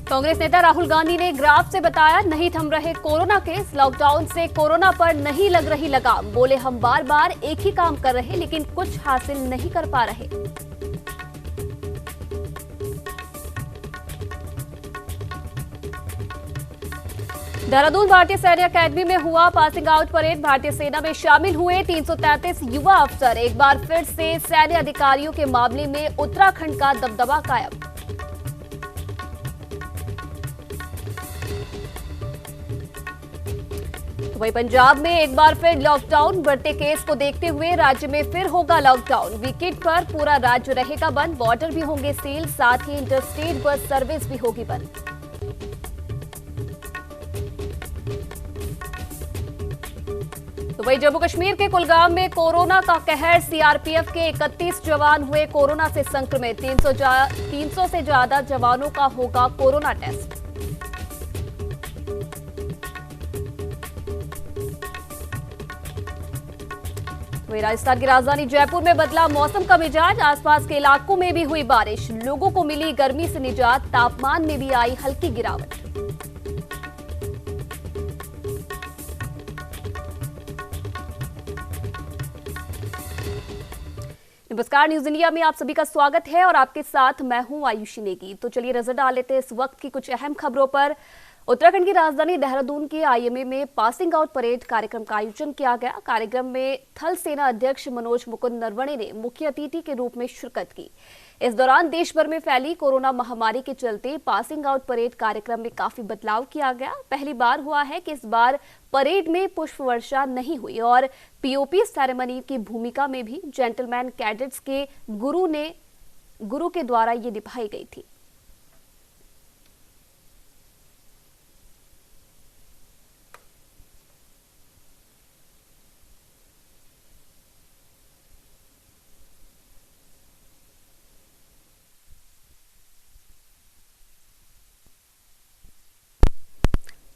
कांग्रेस नेता राहुल गांधी ने ग्राफ से बताया नहीं थम रहे कोरोना केस, लॉकडाउन से कोरोना पर नहीं लग रही लगाम। बोले हम बार बार एक ही काम कर रहे लेकिन कुछ हासिल नहीं कर पा रहे। देहरादून भारतीय सैन्य अकेडमी में हुआ पासिंग आउट परेड। भारतीय सेना में शामिल हुए 333 युवा अफसर। एक बार फिर से सैन्य अधिकारियों के मामले में उत्तराखंड का दबदबा कायम। वहीं पंजाब में एक बार फिर लॉकडाउन। बढ़ते केस को देखते हुए राज्य में फिर होगा लॉकडाउन। वीकेंड पर पूरा राज्य रहेगा बंद, बॉर्डर भी होंगे सील, साथ ही इंटरस्टेट बस सर्विस भी होगी बंद। तो वहीं जम्मू कश्मीर के कुलगाम में कोरोना का कहर। सीआरपीएफ के 31 जवान हुए कोरोना से संक्रमित। 300 से ज्यादा जवानों का होगा कोरोना टेस्ट। राजस्थान की राजधानी जयपुर में बदला मौसम का मिजाज। आसपास के इलाकों में भी हुई बारिश। लोगों को मिली गर्मी से निजात। तापमान में भी आई हल्की गिरावट। नमस्कार, न्यूज इंडिया में आप सभी का स्वागत है और आपके साथ मैं हूं आयुषी नेगी। तो चलिए नजर डाल लेते हैं इस वक्त की कुछ अहम खबरों पर। उत्तराखंड की राजधानी देहरादून के आईएमए में पासिंग आउट परेड कार्यक्रम का आयोजन किया गया। कार्यक्रम में थल सेना अध्यक्ष मनोज मुकुंद नरवणे ने मुख्य अतिथि के रूप में शिरकत की। इस दौरान देश भर में फैली कोरोना महामारी के चलते पासिंग आउट परेड कार्यक्रम में काफी बदलाव किया गया। पहली बार हुआ है कि इस बार परेड में पुष्प वर्षा नहीं हुई और पीओपी सेरेमनी की भूमिका में भी जेंटलमैन कैडेट्स के गुरु के द्वारा ये निभाई गई थी।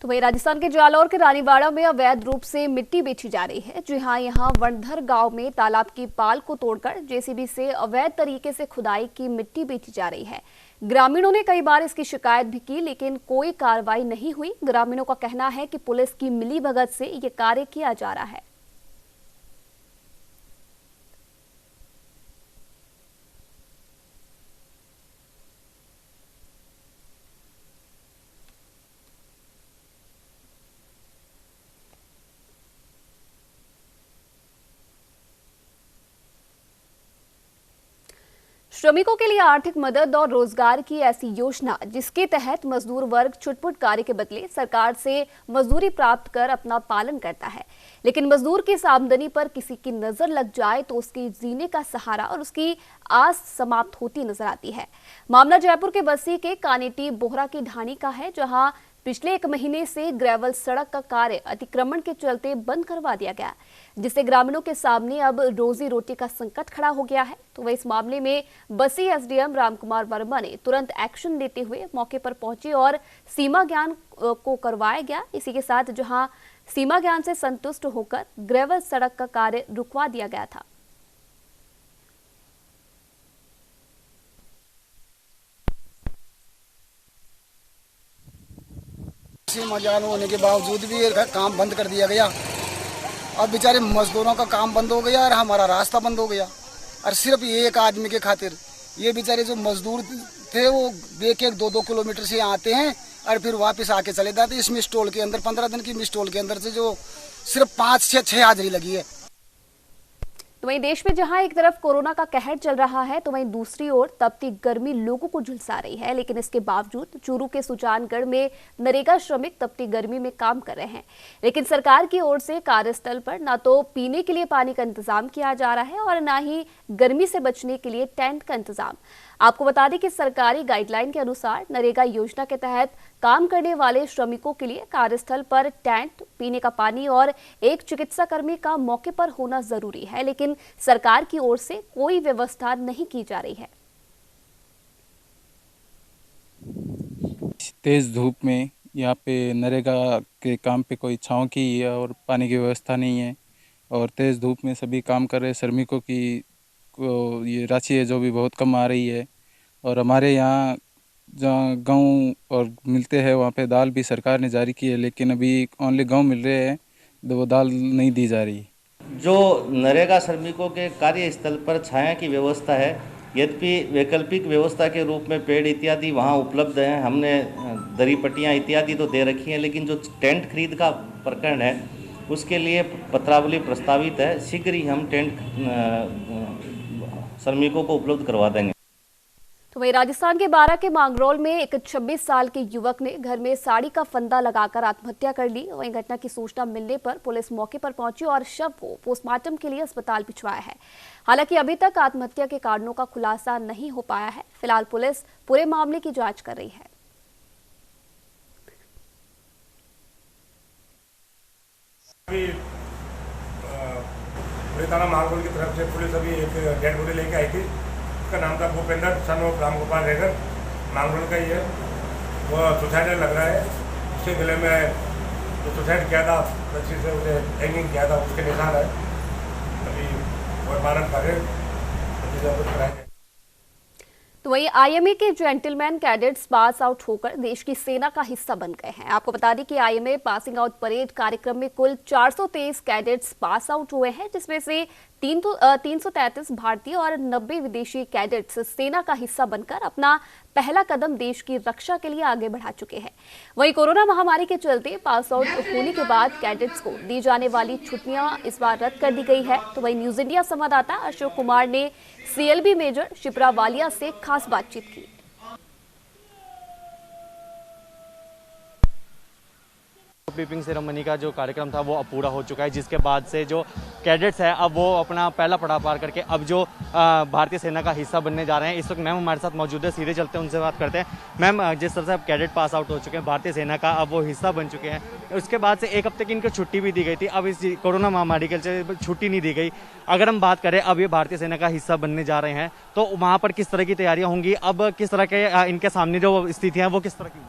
तो वहीं राजस्थान के जालौर के रानीवाड़ा में अवैध रूप से मिट्टी बेची जा रही है। जी हां, यहां वनधर गांव में तालाब की पाल को तोड़कर जेसीबी से अवैध तरीके से खुदाई की मिट्टी बेची जा रही है। ग्रामीणों ने कई बार इसकी शिकायत भी की लेकिन कोई कार्रवाई नहीं हुई। ग्रामीणों का कहना है कि पुलिस की मिलीभगत से ये कार्य किया जा रहा है। श्रमिकों के लिए आर्थिक मदद और रोजगार की ऐसी योजना जिसके तहत मजदूर वर्ग छुटपुट कार्य के बदले सरकार से मजदूरी प्राप्त कर अपना पालन करता है। लेकिन मजदूर की इस आमदनी पर किसी की नजर लग जाए तो उसके जीने का सहारा और उसकी आस समाप्त होती नजर आती है। मामला जयपुर के बस्सी के कानेटी बोहरा की ढाणी का है, जहां पिछले 1 महीने से ग्रेवल सड़क का कार्य अतिक्रमण के चलते बंद करवा दिया गया, जिससे ग्रामीणों के सामने अब रोजी रोटी का संकट खड़ा हो गया है। तो वह इस मामले में बस्सी एसडीएम रामकुमार वर्मा ने तुरंत एक्शन लेते हुए मौके पर पहुंचे और सीमा ज्ञान को करवाया गया। इसी के साथ जहां सीमा ज्ञान से संतुष्ट होकर ग्रेवल सड़क का कार्य रुकवा दिया गया था। सीमा ज्ञान होने के बावजूद भी ये काम बंद कर दिया गया। अब बेचारे मजदूरों का काम बंद हो गया और हमारा रास्ता बंद हो गया। और सिर्फ एक आदमी के खातिर ये बेचारे जो मजदूर थे वो 1-2 किलोमीटर से आते हैं और फिर वापस आके चले जाते। इस मिस्टोल के अंदर 15 दिन की मिस्टोल के अंदर से जो सिर्फ 5-6 हाजिरी लगी है। तो वहीं देश में जहां एक तरफ कोरोना का कहर चल रहा है तो वहीं दूसरी ओर तपती गर्मी लोगों को झुलसा रही है। लेकिन इसके बावजूद चूरू के सुजानगढ़ में नरेगा श्रमिक तपती गर्मी में काम कर रहे हैं, लेकिन सरकार की ओर से कार्यस्थल पर ना तो पीने के लिए पानी का इंतजाम किया जा रहा है और ना ही गर्मी से बचने के लिए टेंट का इंतजाम। आपको बता दें कि सरकारी गाइडलाइन के अनुसार नरेगा योजना के तहत काम करने वाले श्रमिकों के लिए कार्यस्थल पर टेंट, पीने का पानी और एक चिकित्सा कर्मी का मौके पर होना जरूरी है, लेकिन सरकार की ओर से कोई व्यवस्था नहीं की जा रही है। तेज़ धूप में यहाँ पे नरेगा के काम पे कोई छाँव की और पानी की व्यवस्था नहीं है और तेज़ धूप में सभी काम कर रहे श्रमिकों की ये राशि है जो भी बहुत कम आ रही है। और हमारे यहाँ जहाँ गेहूँ और मिलते हैं वहाँ पे दाल भी सरकार ने जारी की है, लेकिन अभी ओनली गेहूँ मिल रहे हैं, वो दाल नहीं दी जा रही। जो नरेगा श्रमिकों के कार्यस्थल पर छाया की व्यवस्था है, यद्यपि वैकल्पिक व्यवस्था के रूप में पेड़ इत्यादि वहाँ उपलब्ध हैं, हमने दरी पट्टियाँ इत्यादि तो दे रखी हैं, लेकिन जो टेंट खरीद का प्रकरण है उसके लिए पत्रावली प्रस्तावित है। शीघ्र ही हम टेंट श्रमिकों को उपलब्ध करवा देंगे। तो वहीं राजस्थान के बारां के मांगरोल में एक 26 साल के युवक ने घर में साड़ी का फंदा लगाकर आत्महत्या कर ली। वहीं घटना की सूचना मिलने पर पुलिस मौके पर पहुंची और शव को पोस्टमार्टम के लिए अस्पताल भिजवाया है। हालांकि अभी तक आत्महत्या के कारणों का खुलासा नहीं हो पाया है। फिलहाल पुलिस पूरे मामले की जांच कर रही है। थाना मांगरोल की तरफ से पुलिस अभी एक डेड बॉडी लेके आई थी। उसका नाम था भूपेंद्र सन ऑफ राम गोपाल रेगर, मांगरोल का ही है। वो सुसाइड लग रहा है। उसके गले में जो सुसाइड किया था, रस्सी से उसे हैंगिंग किया था, उसके निशान है। अभी और मारन कार्य कराएंगे। तो वहीं आईएमए के जेंटलमैन कैडेट्स पास आउट होकर देश की सेना का हिस्सा बन गए हैं। आपको बता दें कि आईएमए पासिंग आउट परेड कार्यक्रम में कुल 423 कैडेट्स पास आउट हुए हैं, जिसमें से 333 भारतीय और 90 विदेशी कैडेट्स सेना का हिस्सा बनकर अपना पहला कदम देश की रक्षा के लिए आगे बढ़ा चुके हैं। वहीं कोरोना महामारी के चलते पास आउट होने के बाद कैडेट्स को दी जाने वाली छुट्टियां इस बार रद्द कर दी गई है। तो वहीं न्यूज इंडिया संवाददाता अशोक कुमार ने सीएलबी मेजर शिप्रा वालिया से खास बातचीत की। पीपिंग सेरेमनी का जो कार्यक्रम था वो अब पूरा हो चुका है, जिसके बाद से जो कैडेट्स है अब वो अपना पहला पड़ाव पार करके अब जो भारतीय सेना का हिस्सा बनने जा रहे हैं। इस वक्त मैम हमारे साथ मौजूद है, सीधे चलते हैं उनसे बात करते हैं। मैम, जिस तरह से अब कैडेट पास आउट हो चुके हैं, भारतीय सेना का अब वो हिस्सा बन चुके हैं, उसके बाद से एक हफ्ते की इनको छुट्टी भी दी गई थी। अब इस कोरोना महामारी के चलते छुट्टी नहीं दी गई। अगर हम बात करें अब ये भारतीय सेना का हिस्सा बनने जा रहे हैं तो वहाँ पर किस तरह की तैयारियाँ होंगी, अब किस तरह के इनके सामने जो स्थितियाँ हैं वो किस तरह की?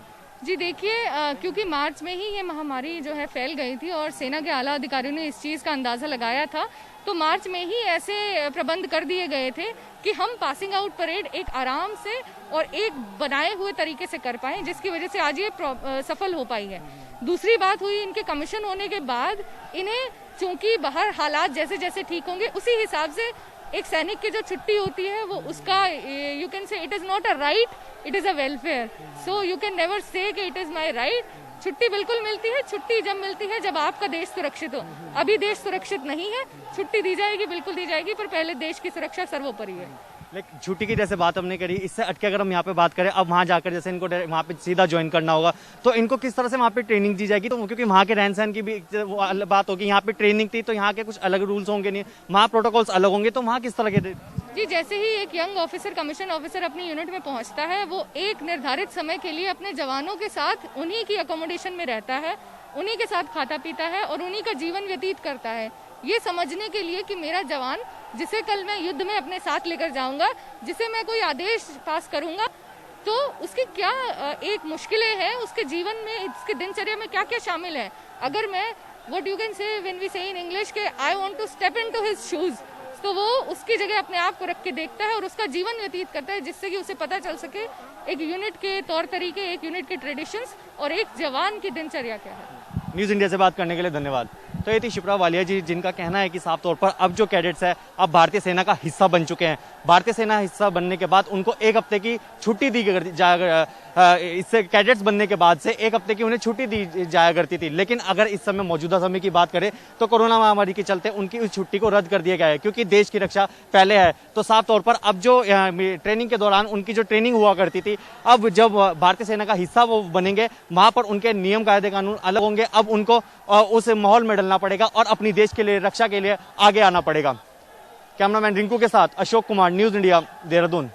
जी देखिए, क्योंकि मार्च में ही ये महामारी जो है फैल गई थी और सेना के आला अधिकारियों ने इस चीज़ का अंदाज़ा लगाया था, तो मार्च में ही ऐसे प्रबंध कर दिए गए थे कि हम पासिंग आउट परेड एक आराम से और एक बनाए हुए तरीके से कर पाएँ, जिसकी वजह से आज ये सफल हो पाई है। दूसरी बात हुई इनके कमीशन होने के बाद, इन्हें चूंकि बाहर हालात जैसे जैसे ठीक होंगे उसी हिसाब से एक सैनिक की जो छुट्टी होती है वो उसका यू कैन से it is not a right, it is a welfare, so you can never say कि इट इज़ माय राइट। छुट्टी बिल्कुल मिलती है। छुट्टी जब मिलती है जब आपका देश सुरक्षित हो। अभी देश सुरक्षित नहीं है, छुट्टी दी जाएगी, बिल्कुल दी जाएगी, पर पहले देश की सुरक्षा सर्वोपरि है। लेकिन छुट्टी की जैसे बात हमने करी, इससे हटके अगर हम यहाँ पे बात करें, अब वहाँ जाकर जैसे इनको वहाँ पे सीधा ज्वाइन करना होगा तो इनको किस तरह से वहाँ पे ट्रेनिंग दी जाएगी? तो क्योंकि वहाँ के रहन सहन की भी वो बात होगी, यहाँ पे ट्रेनिंग थी तो यहाँ के कुछ अलग रूल्स होंगे, नहीं वहाँ प्रोटोकॉल्स अलग होंगे, तो वहाँ किस तरह के? जी, जैसे ही एक यंग ऑफिसर, कमीशन ऑफिसर अपनी यूनिट में पहुँचता है, वो एक निर्धारित समय के लिए अपने जवानों के साथ उन्हीं की अकोमोडेशन में रहता है, उन्हीं के साथ खाता पीता है और उन्हीं का जीवन व्यतीत करता है, ये समझने के लिए कि मेरा जवान जिसे कल मैं युद्ध में अपने साथ लेकर जाऊंगा, जिसे मैं कोई आदेश पास करूंगा, तो उसकी क्या एक मुश्किलें हैं, उसके जीवन में, उसके दिनचर्या में क्या क्या शामिल है। अगर मैं what you can say when we say in English के I want to step into his shoes, तो वो उसकी जगह अपने आप को रख के देखता है और उसका जीवन व्यतीत करता है, जिससे कि उसे पता चल सके एक यूनिट के तौर तरीके, एक यूनिट के ट्रेडिशंस और एक जवान की दिनचर्या क्या है। न्यूज़ इंडिया से बात करने के लिए धन्यवाद। तो ये थी शिप्रा वालिया जी, जिनका कहना है कि साफ तौर पर अब जो कैडेट्स है अब भारतीय सेना का हिस्सा बन चुके हैं। भारतीय सेना हिस्सा बनने के बाद उनको एक हफ्ते की छुट्टी दी इससे कैडेट्स बनने के बाद से एक हफ्ते की उन्हें छुट्टी दी जाया करती थी, लेकिन अगर इस समय मौजूदा समय की बात करें तो कोरोना महामारी के चलते उनकी उस छुट्टी को रद्द कर दिया गया है, क्योंकि देश की रक्षा पहले है। तो साफ तौर पर अब जो ट्रेनिंग के दौरान उनकी जो ट्रेनिंग हुआ करती थी, अब जब भारतीय सेना का हिस्सा वो बनेंगे वहां पर उनके नियम कायदे कानून अलग होंगे। अब उनको उस माहौल में डलना पड़ेगा और अपनी देश के लिए, रक्षा के लिए आगे आना पड़ेगा। कैमरामैन रिंकू के साथ अशोक कुमार, न्यूज़ इंडिया, देहरादून।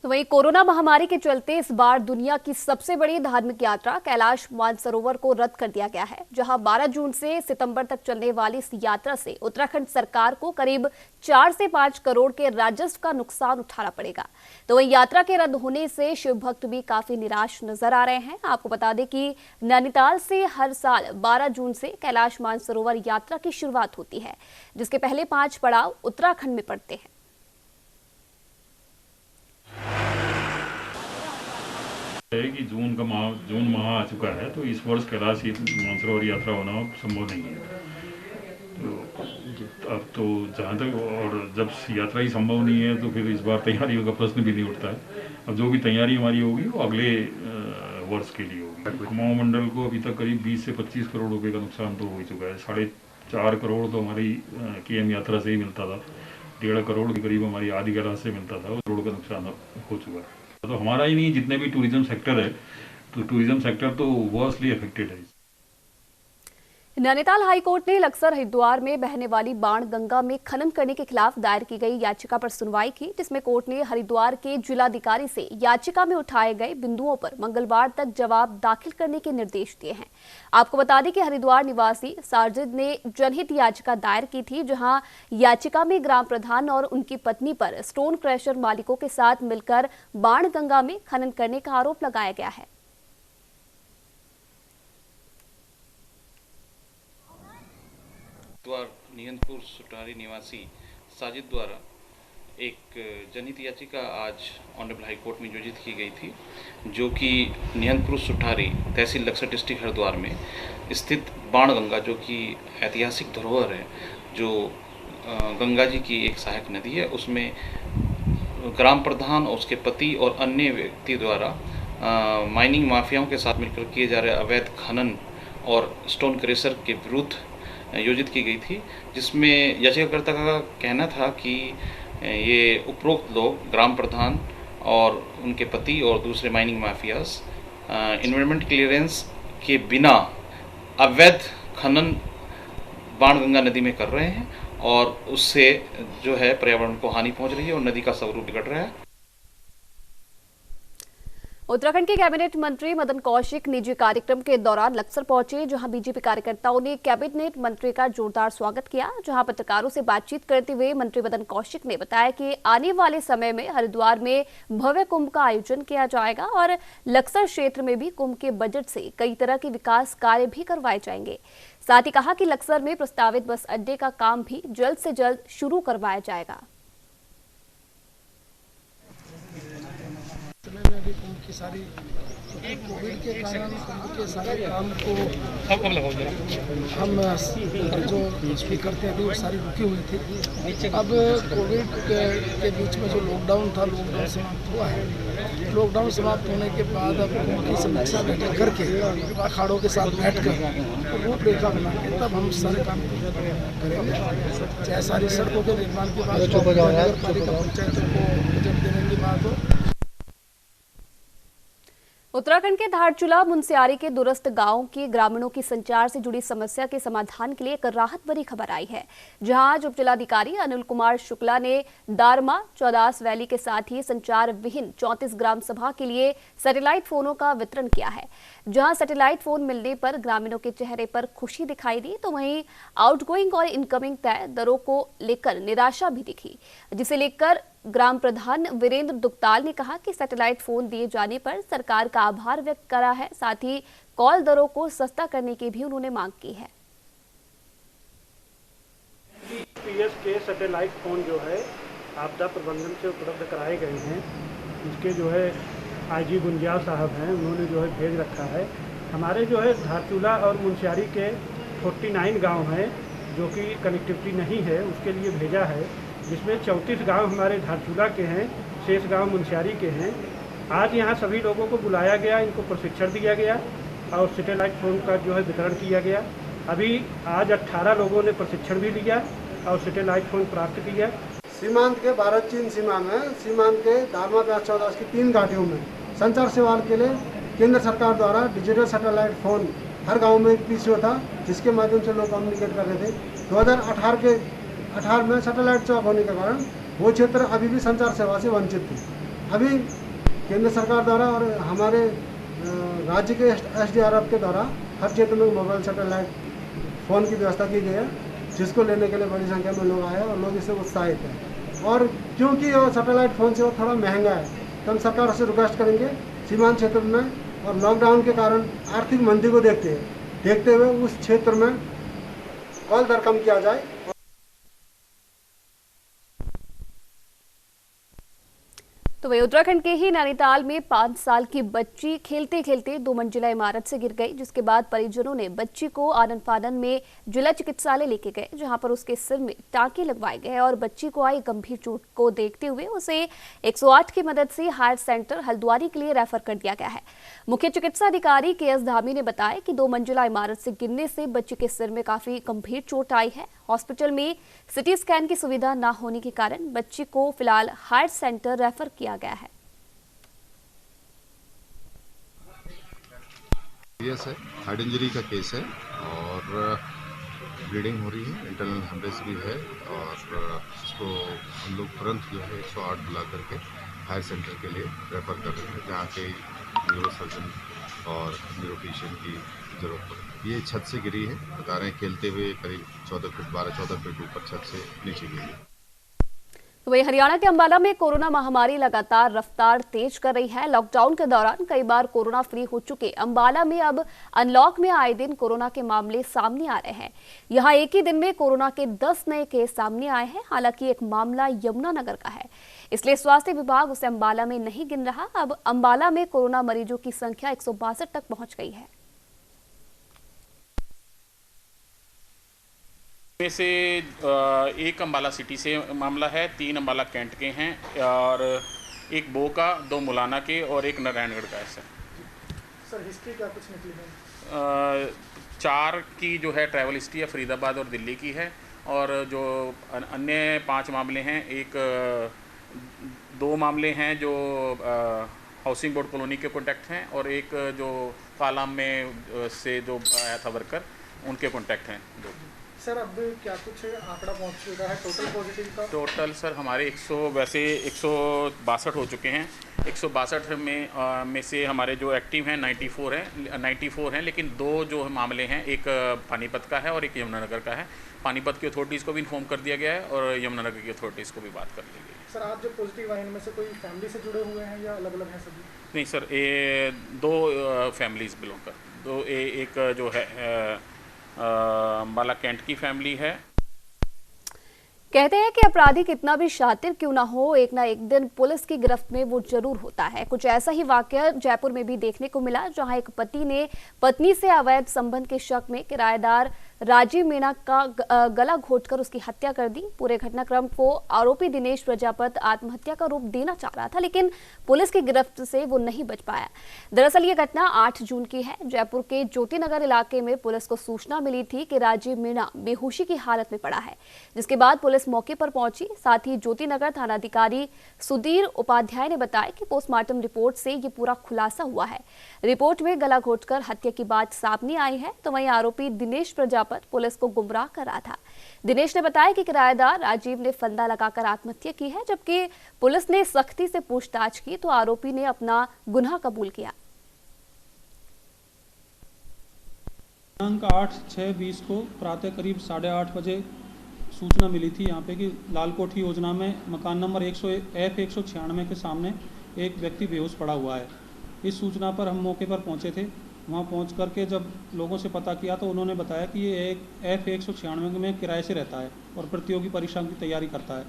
तो वहीं कोरोना महामारी के चलते इस बार दुनिया की सबसे बड़ी धार्मिक यात्रा कैलाश मानसरोवर को रद्द कर दिया गया है, जहां 12 जून से सितंबर तक चलने वाली इस यात्रा से उत्तराखंड सरकार को करीब 4 से 5 करोड़ के राजस्व का नुकसान उठाना पड़ेगा। तो वहीं यात्रा के रद्द होने से शिव भक्त भी काफी निराश नजर आ रहे हैं। आपको बता दें कि नैनीताल से हर साल 12 जून से कैलाश मानसरोवर यात्रा की शुरुआत होती है, जिसके पहले 5 पड़ाव उत्तराखंड में पड़ते हैं। है कि जून माह आ चुका है, तो इस वर्ष कैलाश मानसरोवर यात्रा होना संभव नहीं है। तो अब तो जहाँ तक, और जब यात्रा ही संभव नहीं है तो फिर इस बार तैयारियों का प्रश्न भी नहीं उठता है। अब जो भी तैयारी हमारी होगी वो अगले वर्ष के लिए होगी। कुमाऊं मंडल को अभी तक करीब 20 से 25 करोड़ रुपए का नुकसान तो हो चुका है। 4.5 करोड़ तो हमारी KM यात्रा से ही मिलता था, 1.5 करोड़ के करीब हमारी आदि कैलाश से मिलता था, वो करोड़ का नुकसान हो चुका है। तो हमारा ही नहीं, जितने भी टूरिज्म सेक्टर है, तो टूरिज्म सेक्टर तो वर्स्टली अफेक्टेड है। नैनीताल हाईकोर्ट ने लक्सर हरिद्वार में बहने वाली बाण गंगा में खनन करने के खिलाफ दायर की गई याचिका पर सुनवाई की, जिसमें कोर्ट ने हरिद्वार के जिलाधिकारी से याचिका में उठाए गए बिंदुओं पर मंगलवार तक जवाब दाखिल करने के निर्देश दिए हैं। आपको बता दें कि हरिद्वार निवासी साजिद ने जनहित याचिका दायर की थी, जहां याचिका में ग्राम प्रधान और उनकी पत्नी पर स्टोन क्रशर मालिकों के साथ मिलकर बाण गंगा में खनन करने का आरोप लगाया गया है। निहंतपुर सुटारी निवासी साजिद द्वारा एक जनहित याचिका आज ऑनरेबल हाई कोर्ट में योजित की गई थी, जो कि निहंतपुर सुटारी तहसील लक्सर डिस्ट्रिक्ट हरिद्वार में स्थित बाण गंगा, जो कि ऐतिहासिक धरोहर है, जो गंगा जी की एक सहायक नदी है, उसमें ग्राम प्रधान और उसके पति और अन्य व्यक्ति द्वारा माइनिंग माफियाओं के साथ मिलकर किए जा रहे अवैध खनन और स्टोन क्रेशर के विरुद्ध योजित की गई थी, जिसमें याचिकाकर्ता का कहना था कि ये उपरोक्त लोग ग्राम प्रधान और उनके पति और दूसरे माइनिंग माफियाज इन्वायरमेंट क्लियरेंस के बिना अवैध खनन बाणगंगा नदी में कर रहे हैं और उससे जो है पर्यावरण को हानि पहुंच रही है और नदी का स्वरूप बिगड़ रहा है। उत्तराखंड के कैबिनेट मंत्री मदन कौशिक निजी कार्यक्रम के दौरान लक्सर पहुंचे, जहां बीजेपी कार्यकर्ताओं ने कैबिनेट मंत्री का जोरदार स्वागत किया। जहां पत्रकारों से बातचीत करते हुए मंत्री मदन कौशिक ने बताया कि आने वाले समय में हरिद्वार में भव्य कुंभ का आयोजन किया जाएगा और लक्सर क्षेत्र में भी कुंभ के बजट से कई तरह के विकास कार्य भी करवाए जाएंगे। साथ ही कहा कि लक्सर में प्रस्तावित बस अड्डे का काम भी जल्द से जल्द शुरू करवाया जाएगा। अभी कुंभ की सारी कोविड के कारण कुंभ के सारे काम को हम जो स्पीकर थे अभी वो सारी रुकी हुई थी। अब कोविड के बीच में जो लॉकडाउन था, लॉकडाउन समाप्त हुआ है। लॉकडाउन समाप्त होने के बाद अब कुंभ की समीक्षा बैठक करके अखाड़ों के साथ बैठकर रूपरेखा बना के तब हम सारे काम करेंगे। चाहे सारी सड़कों के निर्माण की बात हो, नगर पालिका पंचायतों को बजट देने की बात हो। उत्तराखंड के धारचूला मुनस्यारी के दूरस्थ गांवों के ग्रामीणों की संचार से जुड़ी समस्या के समाधान के लिए एक राहत भरी खबर आई है, जहां आज उप जिलाधिकारी अनिल कुमार शुक्ला ने दारमा चौदास वैली के साथ ही संचार विहीन 34 ग्राम सभा के लिए सैटेलाइट फोनों का वितरण किया है। जहां सैटेलाइट फोन मिलने पर ग्रामीणों के चेहरे पर खुशी दिखाई दी, तो वहीं आउटगोइंग और इनकमिंग तय दरों को लेकर निराशा भी दिखी, जिसे लेकर ग्राम प्रधान वीरेंद्र दुग्ताल ने कहा कि सैटेलाइट फोन दिए जाने पर सरकार का आभार व्यक्त करा है। साथ ही कॉल दरों को सस्ता करने की भी उन्होंने मांग की है। PS के सैटेलाइट फोन जो है आपदा प्रबंधन से उपलब्ध कराए गए हैं। इसके जो है IG गुंजियाल साहब हैं, उन्होंने जो है भेज रखा है। हमारे जो है धारचूला और मुनस्यारी के 49 गाँव हैं जो कि कनेक्टिविटी नहीं है, उसके लिए भेजा है, जिसमें 34 गांव हमारे धारचूला के हैं, शेष गांव मुनस्यारी के हैं। आज यहाँ सभी लोगों को बुलाया गया, इनको प्रशिक्षण दिया गया और सैटेलाइट फ़ोन का जो है वितरण किया गया। अभी आज 18 लोगों ने प्रशिक्षण भी लिया और सैटेलाइट फ़ोन प्राप्त किया। सीमांत के भारत चीन सीमा में सीमांत के दारमा प्यास चौदास की 3 घाटियों में संचार सेवा के लिए केंद्र सरकार द्वारा डिजिटल सैटेलाइट फ़ोन हर गाँव में एक PCO था, जिसके माध्यम से लोग कम्युनिकेट कर रहे थे। 2018 में सैटेलाइट चौक होने के कारण वो क्षेत्र अभी भी संचार सेवा से वंचित थे। अभी केंद्र सरकार द्वारा और हमारे राज्य के SDRF के द्वारा हर क्षेत्र में मोबाइल सैटेलाइट फ़ोन की व्यवस्था की गई है, जिसको लेने के लिए बड़ी संख्या में लोग आए हैं और लोग इससे उत्साहित हैं। और क्योंकि वो सैटेलाइट फ़ोन से वो थोड़ा महंगा है, तो हम सरकार से रिक्वेस्ट करेंगे सीमांत क्षेत्र में और लॉकडाउन के कारण आर्थिक मंदी को देखते हुए उस क्षेत्र में कॉल दर कम किया जाए। तो वही उत्तराखंड के ही नैनीताल में 5 साल की बच्ची खेलते खेलते 2 मंजिला इमारत से गिर गई, जिसके बाद परिजनों ने बच्ची को आनन फानन में जिला चिकित्सालय लेके गए, जहां पर उसके सिर में टांके लगवाए गए और बच्ची को आई गंभीर चोट को देखते हुए उसे 108 की मदद से हायर सेंटर हल्द्वानी के लिए रेफर कर दिया गया है। मुख्य चिकित्सा अधिकारी KS धामी ने बताया कि 2 मंजिला इमारत से गिरने से बच्ची के सिर में काफी गंभीर चोट आई है। हॉस्पिटल में CT स्कैन की सुविधा न होने के कारण बच्ची को फिलहाल हायर सेंटर रेफर किया गया है। सीरियस है, हार्ट इंजरी का केस है और ब्लीडिंग हो रही है, इंटरनल हेमरेज भी है और उसको हम लोग तुरंत जो है 108 बुला करके हायर सेंटर के लिए रेफर कर रहे हैं, जहाँ के न्यूरो सर्जन और न्यूरोपेशियंट की जरूरत पड़े। ये छत से गिरी है, बता रहे हैं खेलते हुए करीब 12 फीट ऊपर छत से नीचे गिरी है। तो वही हरियाणा के अंबाला में कोरोना महामारी लगातार रफ्तार तेज कर रही है। लॉकडाउन के दौरान कई बार कोरोना फ्री हो चुके अंबाला में अब अनलॉक में आए दिन कोरोना के मामले सामने आ रहे हैं। यहां एक ही दिन में कोरोना के 10 नए केस सामने आए हैं। हालांकि एक मामला यमुनानगर का है, इसलिए स्वास्थ्य विभाग उसे अंबाला में नहीं गिन रहा। अब अंबाला में कोरोना मरीजों की संख्या 162 तक पहुंच गई है। में से एक अंबाला सिटी से मामला है, 3 अंबाला कैंट के हैं और एक बोका, 2 मुलाना के और एक नारायणगढ़ का है। सर हिस्ट्री क्या कुछ निकली है? 4 की जो है ट्रैवल हिस्ट्री है फरीदाबाद और दिल्ली की है और जो अन्य 5 मामले हैं, 2 मामले हैं जो हाउसिंग बोर्ड कॉलोनी के कॉन्टैक्ट हैं और एक जो कालाम में से जो आया था वर्कर उनके कॉन्टैक्ट हैं। सर अब क्या कुछ आंकड़ा पहुंच चुका है टोटल पॉजिटिव का? टोटल सर हमारे 162 हो चुके हैं। 162 में से हमारे जो एक्टिव हैं 94 हैं, लेकिन 2 जो मामले हैं, एक पानीपत का है और एक यमुनानगर का है। पानीपत की अथॉरिटीज़ को भी इन्फॉर्म कर दिया गया है और यमुनानगर की अथॉरिटीज़ को भी बात कर ली गई है। सर आप जो पॉजिटिव आए इनमें से कोई फैमिली से जुड़े हुए हैं या अलग अलग हैं सभी? नहीं सर, ये 2 फैमिलीज बिलोंग कर, एक जो है अंबाला कैंट की फैमिली है। कहते हैं कि अपराधी कितना भी शातिर क्यों ना हो, एक ना एक दिन पुलिस की गिरफ्त में वो जरूर होता है। कुछ ऐसा ही वाकया जयपुर में भी देखने को मिला, जहां एक पति ने पत्नी से अवैध संबंध के शक में किराएदार राजीव मीणा का गला घोंटकर उसकी हत्या कर दी। पूरे घटनाक्रम को आरोपी दिनेश प्रजापत आत्महत्या का रूप देना चाह रहा था, लेकिन पुलिस की गिरफ्त से वो नहीं बच पाया। दरअसल ये घटना 8 जून की है। जयपुर के ज्योतिनगर इलाके में पुलिस को सूचना मिली थी कि राजीव मीणा बेहोशी की हालत में पड़ा है, जिसके बाद पुलिस मौके पर पहुंची। साथ ही ज्योतिनगर थानाधिकारी सुधीर उपाध्याय ने बताया कि पोस्टमार्टम रिपोर्ट से ये पूरा खुलासा हुआ है। रिपोर्ट में गला घोंटकर हत्या की बात सामने आई है। तो वहीं आरोपी दिनेश प्रजापत पुलिस को गुमराह कर रहा था। दिनेश ने बताया कि किराएदार राजीव ने फंदा लगाकर आत्महत्या की है। जबकि पुलिस ने सख्ती से पूछताछ की तो आरोपी ने अपना गुनाह कबूल किया। दिनांक 8/6/20 को प्रातः करीब 8:30 बजे सूचना मिली थी यहाँ पे कि लालकोठी योजना में मकान नंबर F196 के सामने एक व्यक्ति बेहोश पड़ा हुआ है। इस सूचना पर हम मौके पर पहुँचे थे। वहाँ पहुँच करके जब लोगों से पता किया तो उन्होंने बताया कि ये एक F196 में किराए से रहता है और प्रतियोगी परीक्षा की तैयारी करता है।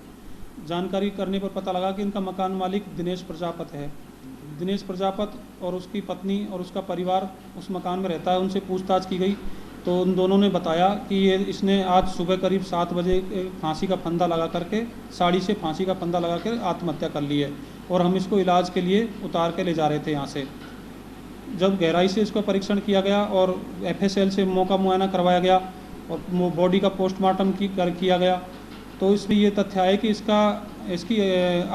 जानकारी करने पर पता लगा कि इनका मकान मालिक दिनेश प्रजापत है। दिनेश प्रजापत और उसकी पत्नी और उसका परिवार उस मकान में रहता है। उनसे पूछताछ की गई तो उन दोनों ने बताया कि इसने आज सुबह करीब 7 बजे फांसी का फंदा लगा करके, साड़ी से फांसी का फंदा लगा कर आत्महत्या कर ली है और हम इसको इलाज के लिए उतार के ले जा रहे थे यहाँ से। जब गहराई से इसका परीक्षण किया गया और FSL से मौका मुआयना करवाया गया और बॉडी का पोस्टमार्टम किया गया तो इसमें ये तथ्य आया कि इसकी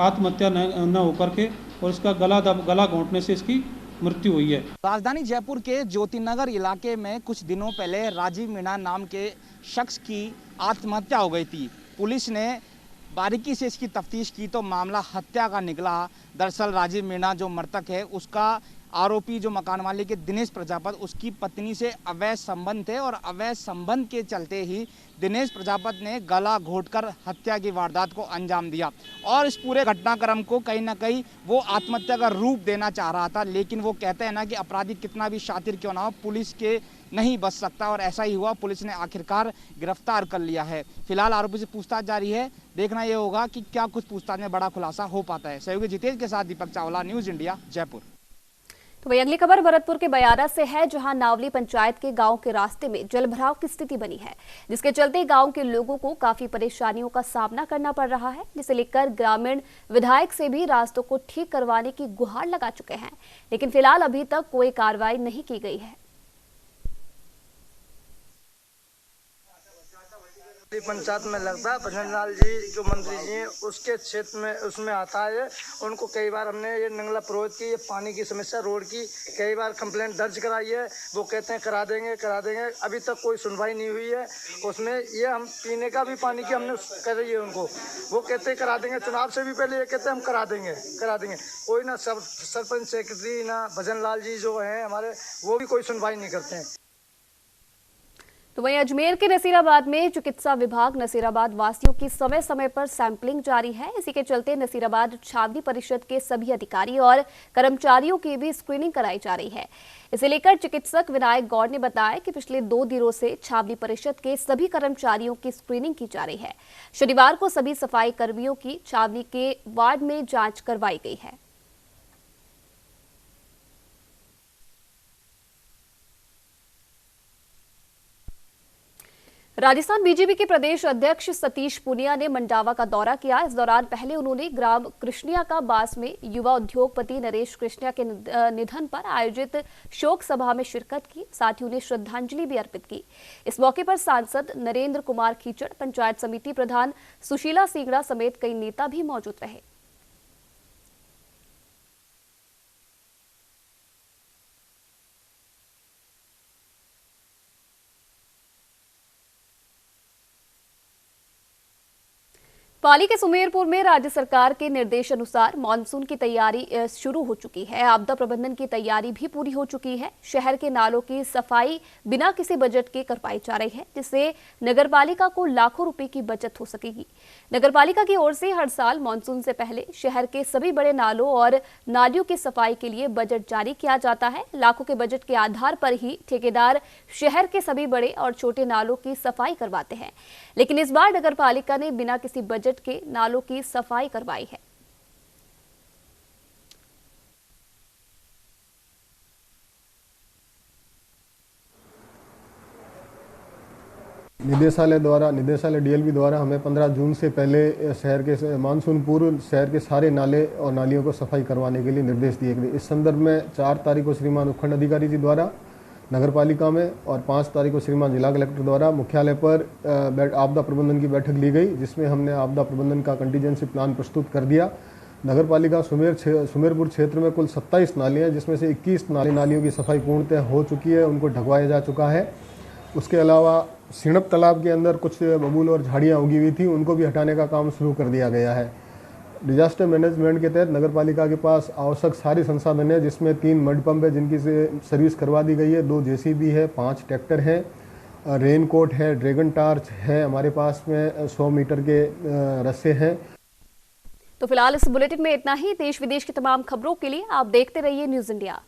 आत्महत्या न होकर के और इसका गला घोंटने से इसकी मृत्यु हुई है। राजधानी जयपुर के ज्योतिनगर इलाके में कुछ दिनों पहले राजीव मीणा नाम के शख्स की आत्महत्या हो गई थी। पुलिस ने बारीकी से इसकी तफ्तीश की तो मामला हत्या का निकला। दरअसल राजीव मीणा जो मृतक है उसका आरोपी जो मकान मालिक के दिनेश प्रजापत उसकी पत्नी से अवैध संबंध थे और अवैध संबंध के चलते ही दिनेश प्रजापत ने गला घोंटकर हत्या की वारदात को अंजाम दिया और इस पूरे घटनाक्रम को कहीं ना कहीं वो आत्महत्या का रूप देना चाह रहा था। लेकिन वो कहते हैं ना कि अपराधी कितना भी शातिर क्यों ना हो, पुलिस के नहीं बच सकता और ऐसा ही हुआ। पुलिस ने आखिरकार गिरफ्तार कर लिया है। फिलहाल आरोपी से पूछताछ जारी है। देखना यह होगा कि क्या कुछ पूछताछ में बड़ा खुलासा हो पाता है। सहयोगी जितेश के साथ दीपक चावला, न्यूज इंडिया, जयपुर। तो वही अगली खबर भरतपुर के बयारा से है, जहां नावली पंचायत के गांव के रास्ते में जलभराव की स्थिति बनी है, जिसके चलते गांव के लोगों को काफी परेशानियों का सामना करना पड़ रहा है, जिसे लेकर ग्रामीण विधायक से भी रास्तों को ठीक करवाने की गुहार लगा चुके हैं, लेकिन फिलहाल अभी तक कोई कार्रवाई नहीं की गई है। पंचायत में लगता है, भजन लाल जी जो मंत्री जी हैं उसके क्षेत्र में उसमें आता है। उनको कई बार हमने ये नंगला पुरोहित की ये पानी की समस्या रोड की कई बार कंप्लेंट दर्ज कराई है। वो कहते हैं करा देंगे, अभी तक कोई सुनवाई नहीं हुई है। उसमें ये हम पीने का भी पानी की हमने कर रही है उनको, वो कहते हैं करा देंगे। चुनाव से भी पहले ये कहते हैं हम करा देंगे। कोई ना सरपंच सेक्रेटरी ना भजन लाल जी जो हैं हमारे, वो भी कोई सुनवाई नहीं करते हैं। तो वहीं अजमेर के नसीराबाद में चिकित्सा विभाग नसीराबाद वासियों की समय समय पर सैंपलिंग जारी है। इसी के चलते नसीराबाद छावनी परिषद के सभी अधिकारी और कर्मचारियों की भी स्क्रीनिंग कराई जा रही है। इसे लेकर चिकित्सक विनायक गौड़ ने बताया कि पिछले 2 दिनों से छावनी परिषद के सभी कर्मचारियों की स्क्रीनिंग की जा रही है। शनिवार को सभी सफाई कर्मियों की छावनी के वार्ड में जांच करवाई गई है। राजस्थान बीजेपी के प्रदेश अध्यक्ष सतीश पुनिया ने मंडावा का दौरा किया। इस दौरान पहले उन्होंने ग्राम कृष्णिया का बास में युवा उद्योगपति नरेश कृष्णिया के निधन पर आयोजित शोक सभा में शिरकत की, साथ ही उन्हें श्रद्धांजलि भी अर्पित की। इस मौके पर सांसद नरेंद्र कुमार खीचड़, पंचायत समिति प्रधान सुशीला सिंगड़ा समेत कई नेता भी मौजूद रहे। पाली के सुमेरपुर में राज्य सरकार के निर्देश अनुसार मानसून की तैयारी शुरू हो चुकी है। आपदा प्रबंधन की तैयारी भी पूरी हो चुकी है। शहर के नालों की सफाई बिना किसी बजट के करवाई जा रही है, जिससे नगरपालिका को लाखों रुपए की बचत हो सकेगी। नगरपालिका की ओर से हर साल मानसून से पहले शहर के सभी बड़े नालों और नालियों की सफाई के लिए बजट जारी किया जाता है। लाखों के बजट के आधार पर ही ठेकेदार शहर के सभी बड़े और छोटे नालों की सफाई करवाते हैं, लेकिन इस बार नगरपालिका ने बिना किसी बजट के नालों की सफाई करवाई है। निदेशालय डीएलबी द्वारा हमें 15 जून से पहले शहर के मानसून पूर्व शहर के सारे नाले और नालियों को सफाई करवाने के लिए निर्देश दिए गए। इस संदर्भ में 4 तारीख को श्रीमान उपखंड अधिकारी जी द्वारा नगरपालिका में और 5 तारीख को श्रीमान जिला कलेक्टर द्वारा मुख्यालय पर आपदा प्रबंधन की बैठक ली गई, जिसमें हमने आपदा प्रबंधन का कंटीजेंसी प्लान प्रस्तुत कर दिया। नगरपालिका सुमेरपुर क्षेत्र में कुल 27 नाले हैं, जिसमें से 21 नालियों की सफाई पूर्णतः हो चुकी है, उनको ढकवाया जा चुका है। उसके अलावा सिणप तालाब के अंदर कुछ बबूल और झाड़ियाँ उगी हुई थी, उनको भी हटाने का काम शुरू कर दिया गया है। डिजास्टर मैनेजमेंट के तहत नगरपालिका के पास आवश्यक सारे संसाधन है, जिसमें 3 मड पंप है जिनकी से सर्विस करवा दी गई है, 2 जेसीबी है, 5 ट्रैक्टर हैं, रेनकोट है, ड्रैगन टार्च है, हमारे पास में 100 मीटर के रस्से हैं। तो फिलहाल इस बुलेटिन में इतना ही। देश विदेश की तमाम खबरों के लिए आप देखते रहिए न्यूज़ इंडिया।